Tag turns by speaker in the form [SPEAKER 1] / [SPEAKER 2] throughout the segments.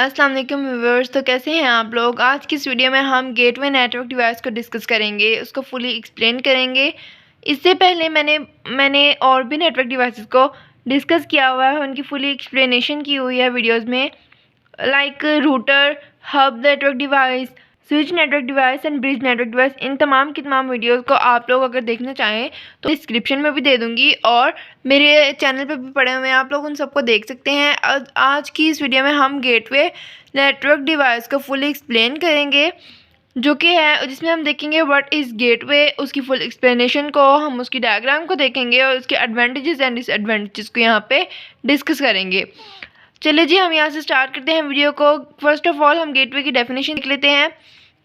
[SPEAKER 1] अस्सलाम वालेकुम व्यूअर्स। तो कैसे हैं आप लोग। आज की इस वीडियो में हम गेटवे नेटवर्क डिवाइस को डिस्कस करेंगे, उसको फुली एक्सप्लेन करेंगे। इससे पहले मैंने और भी नेटवर्क डिवाइसेस को डिस्कस किया हुआ है, उनकी फुली एक्सप्लेनेशन की हुई है वीडियोस में, like router, hub network device, switch network device and bridge network device. इन तमाम की तमाम वीडियोस को आप लोग अगर देखना चाहें तो डिस्क्रिप्शन में भी दे दूंगी और मेरे चैनल पे भी पड़े हुए हैं, आप लोग उन सबको देख सकते हैं। आज की इस वीडियो में हम गेटवे नेटवर्क डिवाइस को फुली एक्सप्लेन करेंगे, जो कि है जिसमें हम देखेंगे व्हाट इज़ गेटवे, उसकी फुल एक्सप्लेनेशन को, हम उसकी डायग्राम को देखेंगे और उसके एडवांटेजेस एंड डिसएडवांटेजेस को यहाँ पे डिस्कस करेंगे। चलिए जी, हम यहाँ से स्टार्ट करते हैं वीडियो को। फर्स्ट ऑफ ऑल हम गेटवे की डेफिनेशन देख लेते हैं।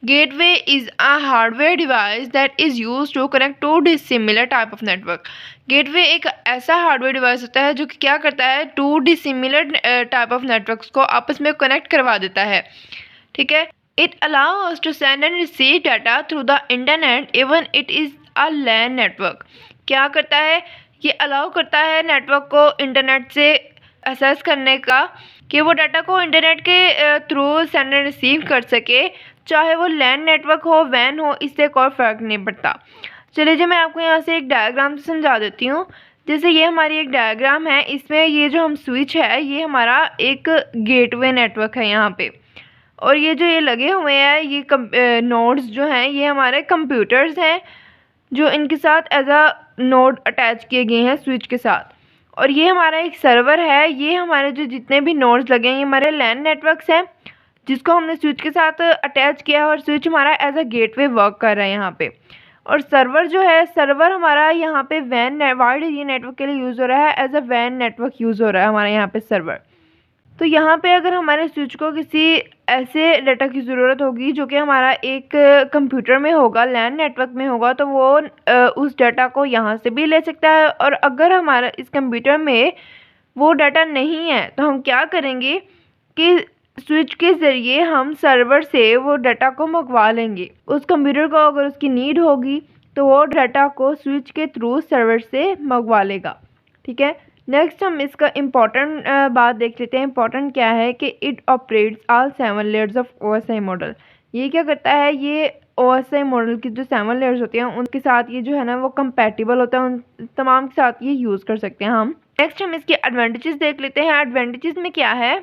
[SPEAKER 1] Gateway is a hardware device that is use to connect to dissimilar type of network. Gateway एक ऐसा हार्डवेयर डिवाइस होता है जो कि क्या करता है, to dissimilar type of networks को आपस में कनेक्ट करवा देता है। ठीक है। It allows to send and receive data through the internet even it is a LAN network. क्या करता है, ये अलाउ करता है नेटवर्क को इंटरनेट से असेस करने का, कि वो डाटा को इंटरनेट के थ्रू सेंड एंड रिसीव कर सके, चाहे वो लैन नेटवर्क हो, वैन हो, इससे कोई फ़र्क नहीं पड़ता। चलिए जी, मैं आपको यहाँ से एक डायग्राम से समझा देती हूँ। जैसे ये हमारी एक डायग्राम है, इसमें ये जो हम स्विच है ये हमारा एक गेटवे नेटवर्क है यहाँ पे, और ये जो ये लगे हुए हैं ये नोड्स जो हैं ये हमारे कंप्यूटर्स हैं जो इनके साथ एज अ नोड अटैच किए गए हैं स्विच के साथ। और ये हमारा एक सर्वर है, ये हमारे जो जितने भी नोड्स लगे हैं ये हमारे लैन नेटवर्क्स हैं जिसको हमने स्विच के साथ अटैच किया है, और स्विच हमारा एज अ गेटवे वर्क कर रहा है यहाँ पे। और सर्वर जो है, सर्वर हमारा यहाँ पे वैन वाइड एरिया नेटवर्क के लिए यूज़ हो रहा है, एज अ वैन नेटवर्क यूज़ हो रहा है हमारे यहाँ पे सर्वर। तो यहाँ पे अगर हमारे स्विच को किसी ऐसे डाटा की ज़रूरत होगी जो कि हमारा एक कंप्यूटर में होगा, लैन नेटवर्क में होगा, तो वो उस डाटा को यहाँ से भी ले सकता है। और अगर हमारा इस कंप्यूटर में वो डाटा नहीं है तो हम क्या करेंगे कि स्विच के ज़रिए हम सर्वर से वो डाटा को मंगवा लेंगे। उस कंप्यूटर को अगर उसकी नीड होगी तो वो डाटा को स्विच के थ्रू सर्वर से मंगवा लेगा। ठीक है। नेक्स्ट हम इसका इम्पोर्टेंट बात देख लेते हैं। इम्पोर्टेंट क्या है कि it operates all 7 layers of OSI model. ये क्या करता है, ये OSI मॉडल की जो 7 लेयर्स होती हैं उनके साथ ये जो है ना वो कंपैटिबल होता है, उन तमाम के साथ ये यूज़ कर सकते हैं हम। नेक्स्ट हम इसके एडवांटेजेस देख लेते हैं। एडवांटेजेस में क्या है,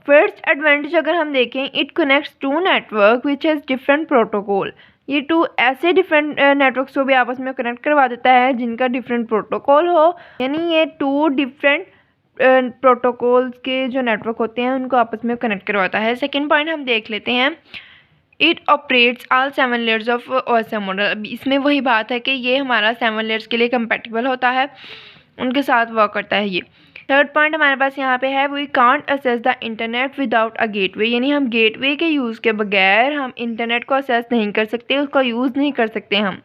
[SPEAKER 1] फर्स्ट एडवांटेज अगर हम देखें, it connects to network which has different protocol. ये टू ऐसे डिफरेंट नेटवर्क्स को भी आपस में कनेक्ट करवा देता है जिनका डिफरेंट प्रोटोकॉल हो, यानी ये टू डिफरेंट प्रोटोकॉल्स के जो नेटवर्क होते हैं उनको आपस में कनेक्ट करवाता है। सेकेंड पॉइंट हम देख लेते हैं, it operates all 7 layers of OSI model. अब इसमें वही बात है कि ये हमारा 7 लेयर्स के लिए कंपैटिबल होता है, उनके साथ वर्क करता है ये। थर्ड पॉइंट हमारे पास यहाँ पे है, we can't access the internet without a gateway, यानी हम गेटवे के यूज़ के बगैर हम इंटरनेट को असेस नहीं कर सकते, उसका यूज़ नहीं कर सकते हम।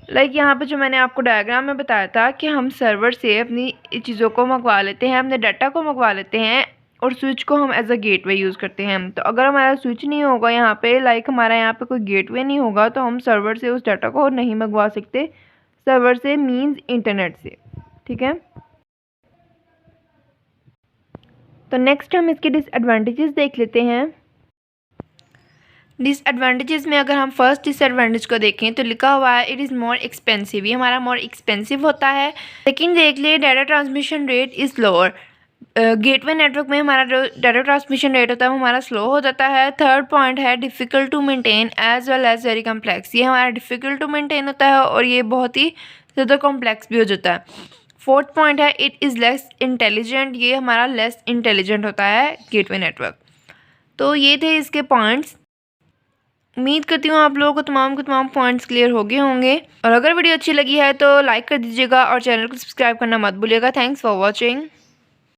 [SPEAKER 1] लाइक यहाँ पे जो मैंने आपको डायग्राम में बताया था कि हम सर्वर से अपनी चीज़ों को मंगवा लेते हैं, अपने डाटा को मंगवा लेते हैं, और स्विच को हम एज अ गेटवे यूज़ करते हैं। तो अगर हमारा स्विच नहीं होगा यहाँ पे, लाइक हमारा यहाँ पे कोई गेटवे नहीं होगा, तो हम सर्वर से उस डाटा को नहीं मंगवा सकते। सर्वर से मीन्स इंटरनेट से। ठीक है। तो नेक्स्ट हम इसके डिसएडवांटेजेस देख लेते हैं। डिसएडवांटेजेस में अगर हम फर्स्ट डिसएडवांटेज को देखें तो लिखा हुआ है, इट इज़ मोर एक्सपेंसिव, ये हमारा मोर एक्सपेंसिव होता है। सेकेंड देख लिए, data transmission rate is lower. Gateway network में हमारा जो डाटा ट्रांसमिशन रेट होता है वो हमारा स्लो हो जाता है। थर्ड पॉइंट है, difficult to maintain as well as very complex, ये हमारा डिफ़िकल्ट टू मेंटेन होता है और ये बहुत ही ज़्यादा कॉम्प्लेक्स भी हो जाता है। फोर्थ पॉइंट है, इट इज़ लेस इंटेलिजेंट, ये हमारा लेस इंटेलिजेंट होता है गेटवे नेटवर्क। तो ये थे इसके पॉइंट्स। उम्मीद करती हूँ आप लोगों को तमाम पॉइंट्स क्लियर हो गए होंगे, और अगर वीडियो अच्छी लगी है तो लाइक कर दीजिएगा और चैनल को सब्सक्राइब करना मत भूलिएगा। Thanks for watching.